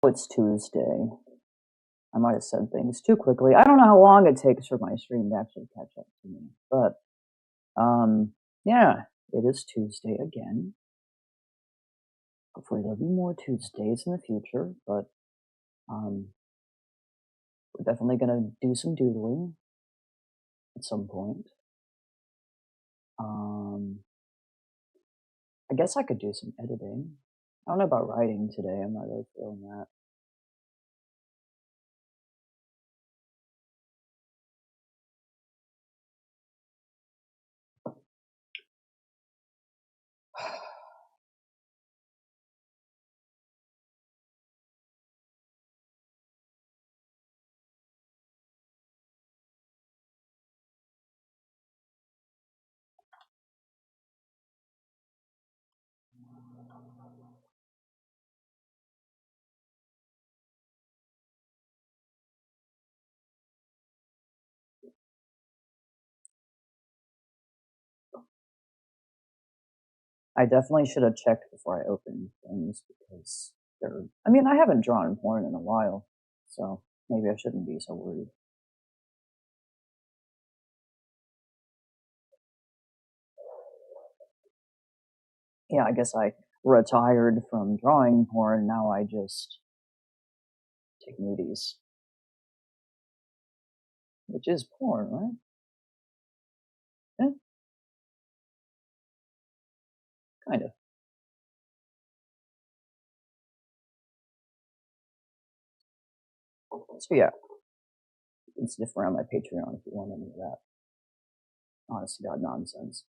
It's Tuesday. I might have said things too quickly. I don't know how long it takes for my stream to actually catch up to me, but yeah, it is Tuesday again. Hopefully there'll be more Tuesdays in the future, but we're definitely gonna do some doodling at some point. I guess I could do some editing. I don't know about writing today. I'm not really feeling that. I definitely should have checked before I opened things because I haven't drawn porn in a while, so maybe I shouldn't be so worried. Yeah, I guess I retired from drawing porn. Now I just take nudies, which is porn, right? Yeah, kind of. So yeah, you can sniff around my Patreon if you want any of that honest to God nonsense.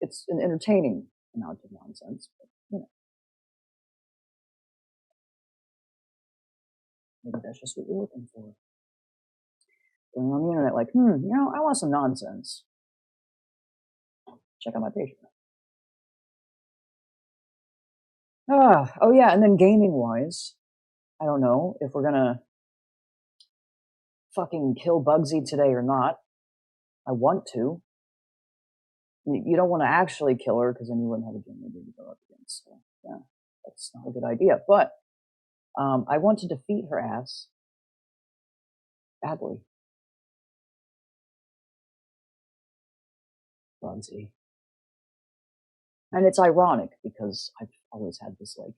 It's an entertaining amount of nonsense, but maybe that's just what you're looking for. Going on the internet like, I want some nonsense. Check out my Patreon. Oh yeah, and then gaming wise, I don't know if we're gonna fucking kill Bugsy today or not. I want to. You don't want to actually kill her because then you wouldn't have a Junior to go up against. So yeah, that's not a good idea. But I want to defeat her ass badly. Bugsy. And it's ironic because I've always had this like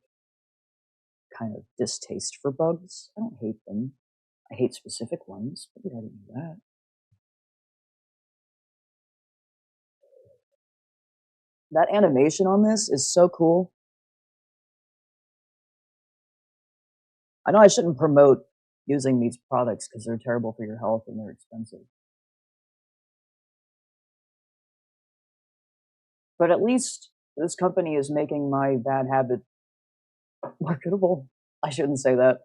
kind of distaste for bugs. I don't hate them. I hate specific ones, but you already know that. That animation on this is so cool. I know I shouldn't promote using these products because they're terrible for your health and they're expensive. But at least this company is making my bad habit marketable. I shouldn't say that.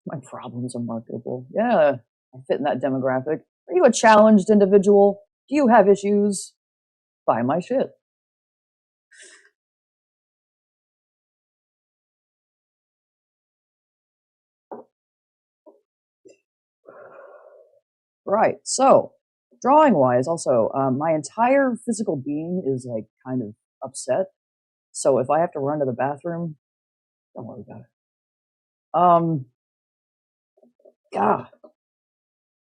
My problems are marketable. Yeah, I fit in that demographic. Are you a challenged individual? Do you have issues? Buy my shit. Right, so drawing wise, also, my entire physical being is like kind of upset. So if I have to run to the bathroom, don't worry about it. God.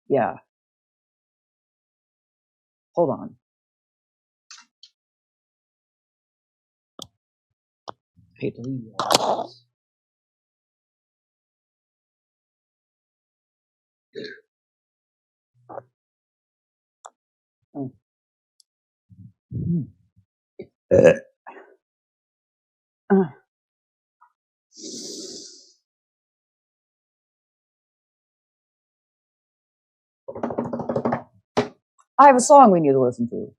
Yeah. Hold on. I hate to leave you all I have a song we need to listen to.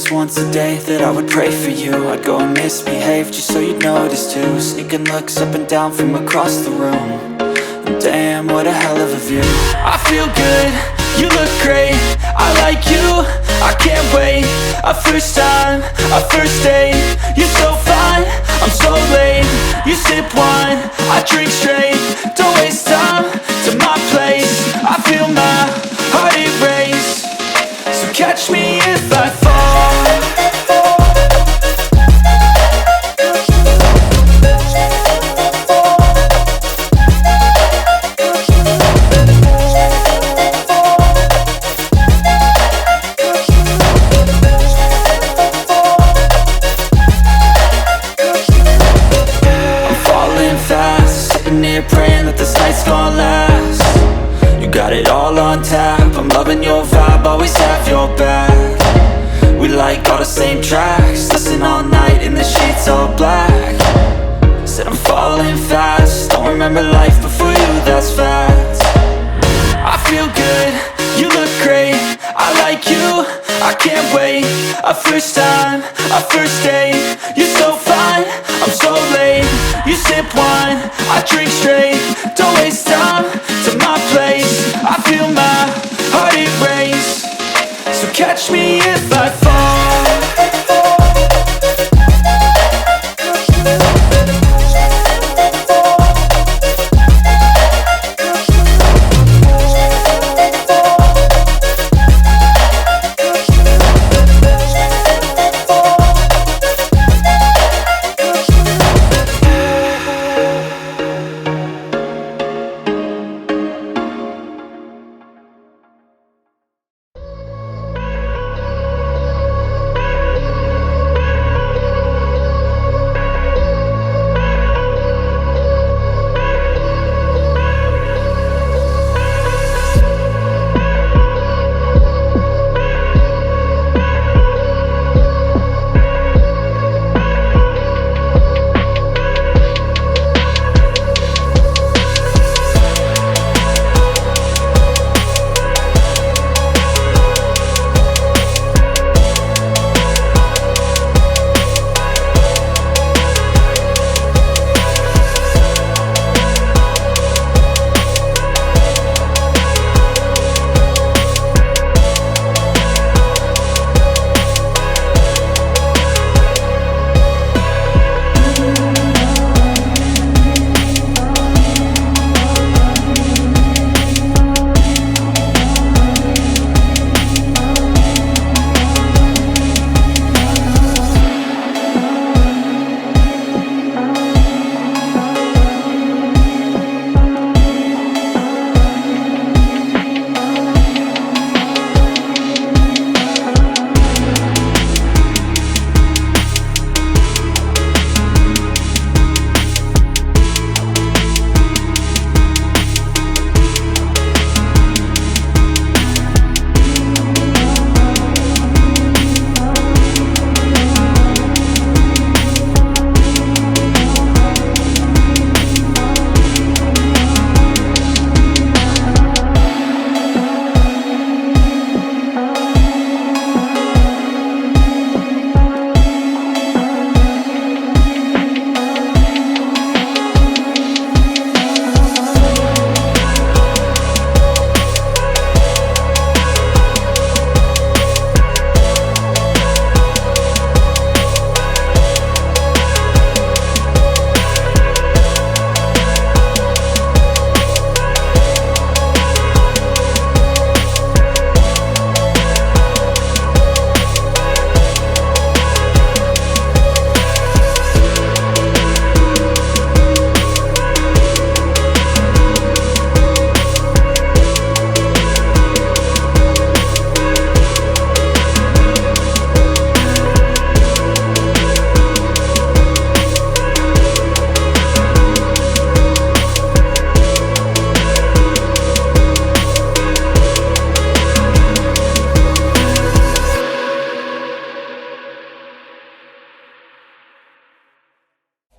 was once a day that I would pray for you. I'd go and misbehave just so you'd notice too. Sneaking looks up and down from across the room. And damn, what a hell of a view. I feel good, you look great, I like you, I can't wait. A first time, a first date. You're so fine, I'm so late. You sip wine, I drink straight. Don't waste time to my place. I feel my heart erase. So catch me if I fall. I'm falling fast, sitting here praying that this night's gonna last. You got it all on tap, I'm loving your vibe, always have your back. We like all the same tracks, listen all night in the sheets all black. Said I'm falling fast, don't remember life before you, that's fact. I feel good, you look great, I like you, I can't wait. A first time, a first date. You're so fine, I'm so late. You sip wine, I drink straight. Don't waste time to my place. I feel my heart erase. So catch me if I fall.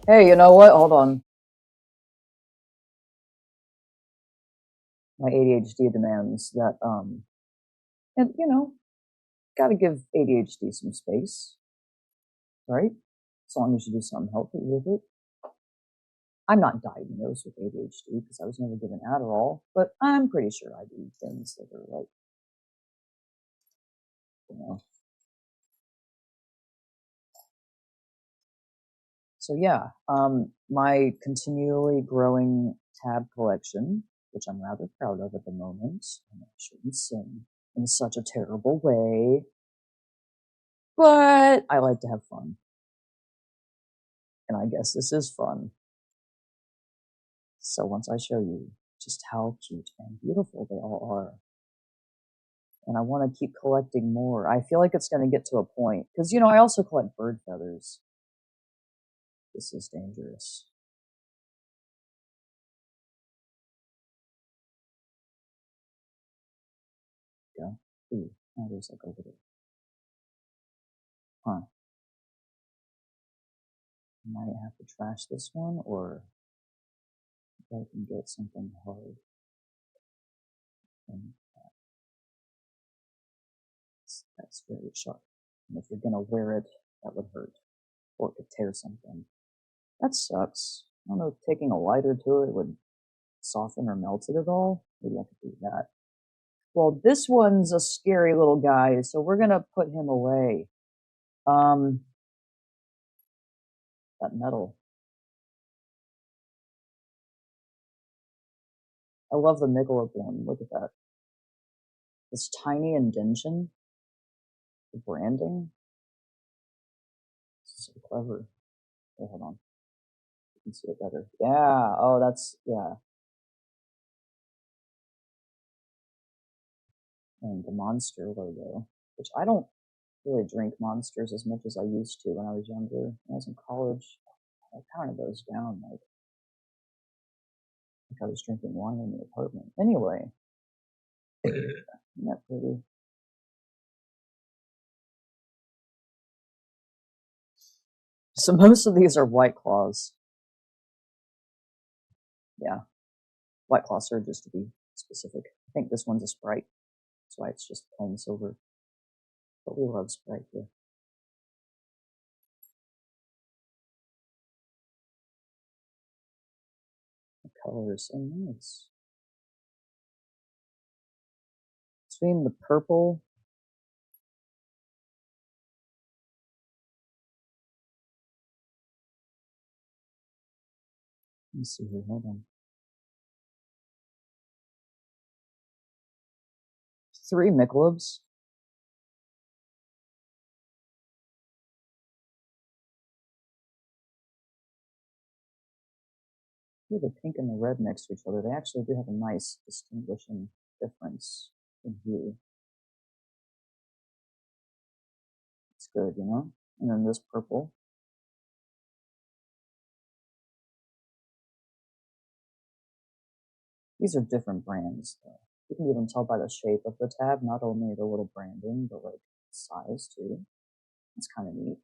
Hey, you know what? Hold on. My ADHD demands that, and Gotta give ADHD some space, right? As long as you do something healthy with it. I'm not diagnosed with ADHD because I was never given Adderall, but I'm pretty sure I do things that are like, you know. So yeah, my continually growing tab collection, which I'm rather proud of at the moment, and I shouldn't sing in such a terrible way, but I like to have fun. And I guess this is fun. So once I show you just how cute and beautiful they all are, and I want to keep collecting more, I feel like it's going to get to a point, because, you know, I also collect bird feathers. This is dangerous. Yeah. Ooh, now there's like over there. Huh. I might have to trash this one, or I can get something hard. And that's very sharp. And if you're gonna wear it, that would hurt, or it could tear something. That sucks. I don't know if taking a lighter to it would soften or melt it at all. Maybe I could do that. Well, this one's a scary little guy, so we're gonna put him away. That metal. I love the Michelob one. Look at that. This tiny indention. The branding. This is so clever. Oh, hold on. You can see it better. Yeah. Oh, that's, yeah. And the Monster logo, which I don't really drink Monsters as much as I used to when I was younger. When I was in college, I counted those down like I was drinking wine in the apartment. Anyway, isn't that pretty? So most of these are White Claws. Yeah, White Claw Surges to be specific. I think this one's a Sprite. That's why it's just plain silver. But we love Sprite here. The color is so nice. Between the purple let me see here, hold on. 3 Michelobs. Here, the pink and the red next to each other, they actually do have a nice distinguishing difference in hue. It's good, you know? And then this purple. These are different brands, though. You can even tell by the shape of the tab, not only the little branding, but like size too. It's kind of neat.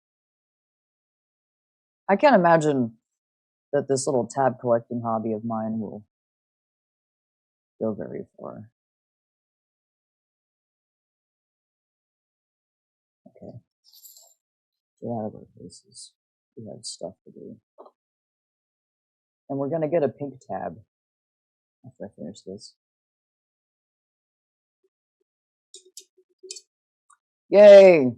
I can't imagine that this little tab collecting hobby of mine will go very far. Okay. Get out of our faces. We have stuff to do. And we're gonna get a pink tab after I finish this. Yay!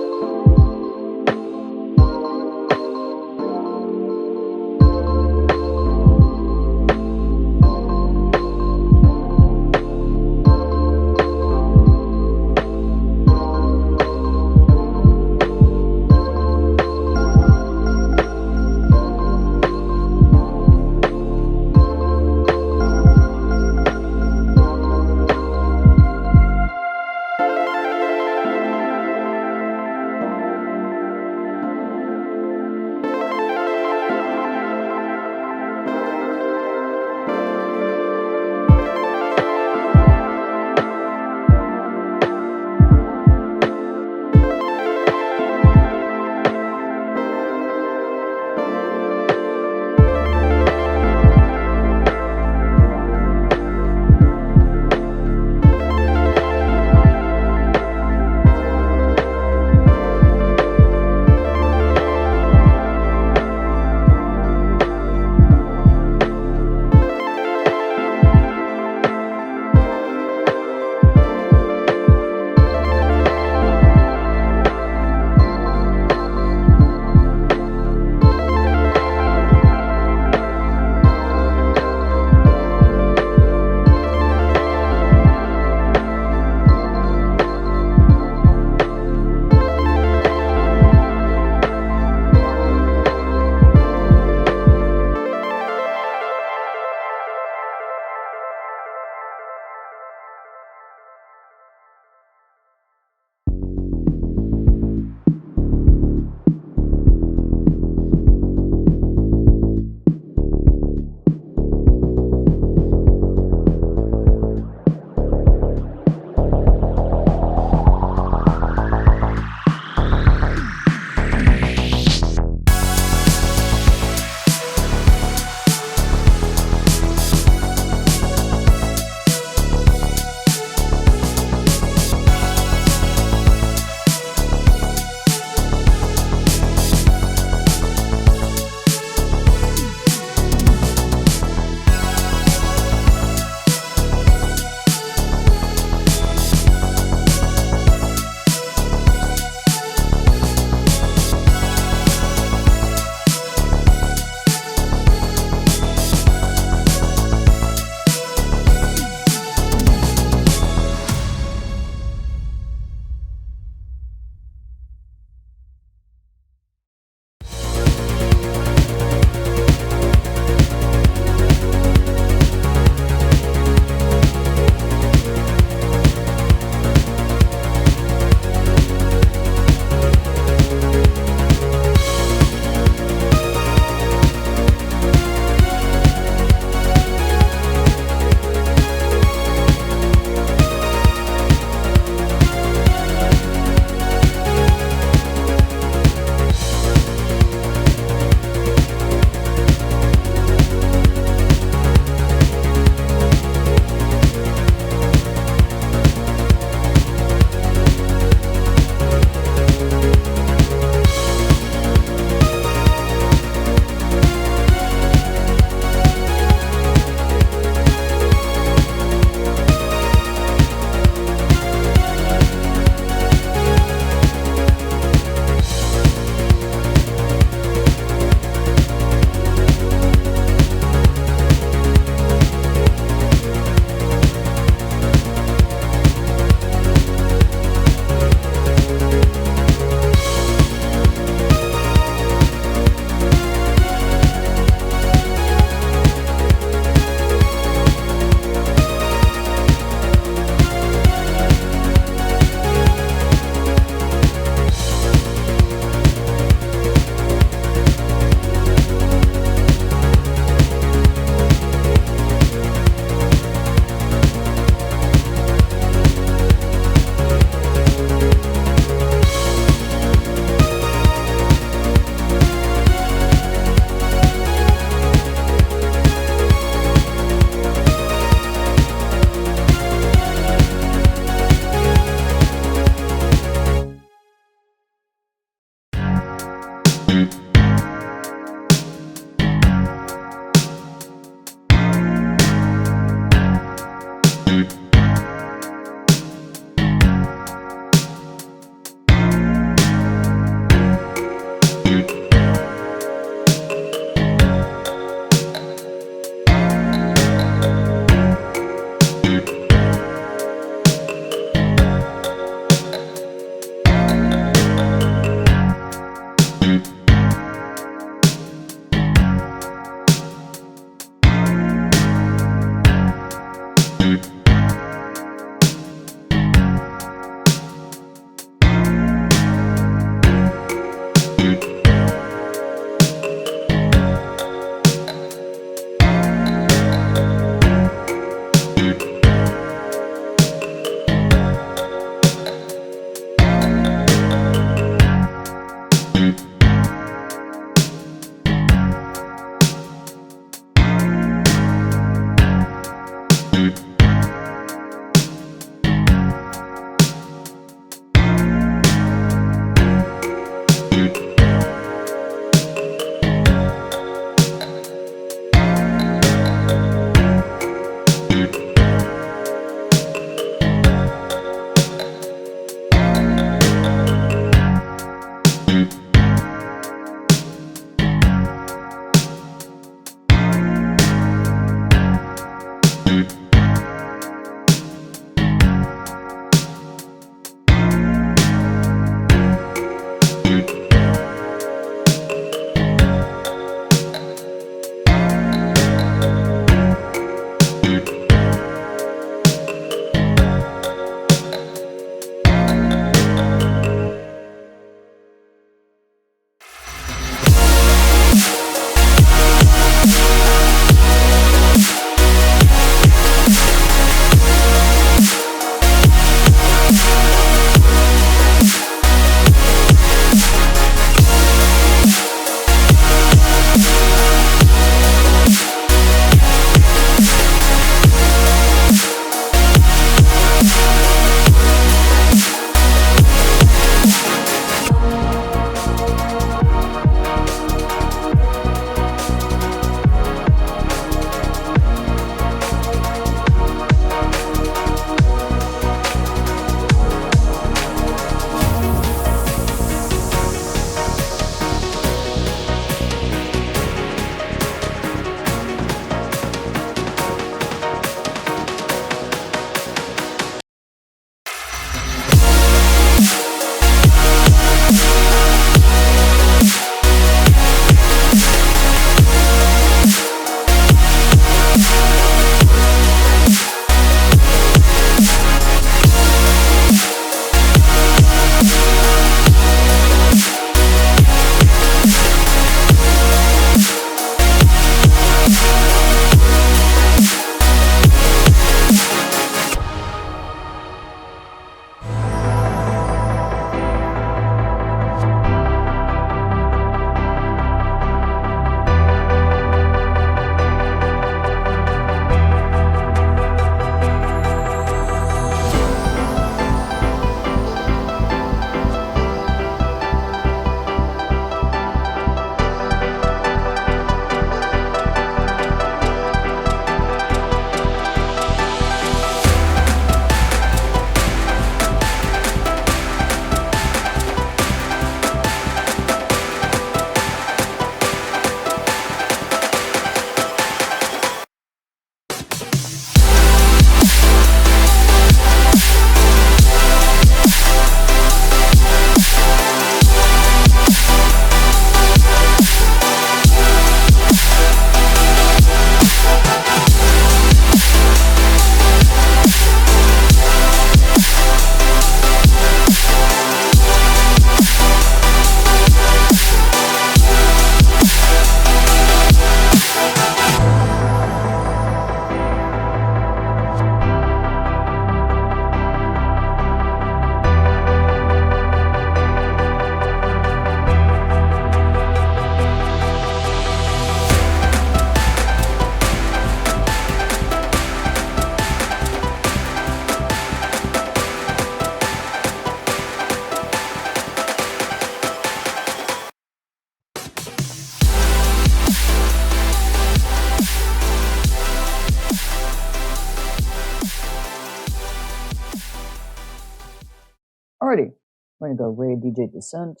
We're gonna go raid DJ Descent,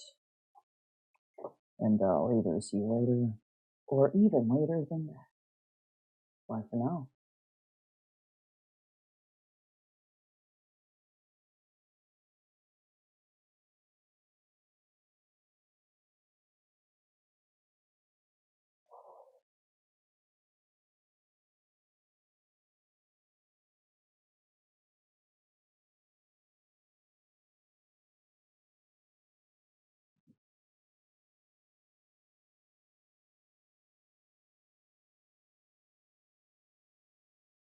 and I'll either see you later, or even later than that. Bye for now.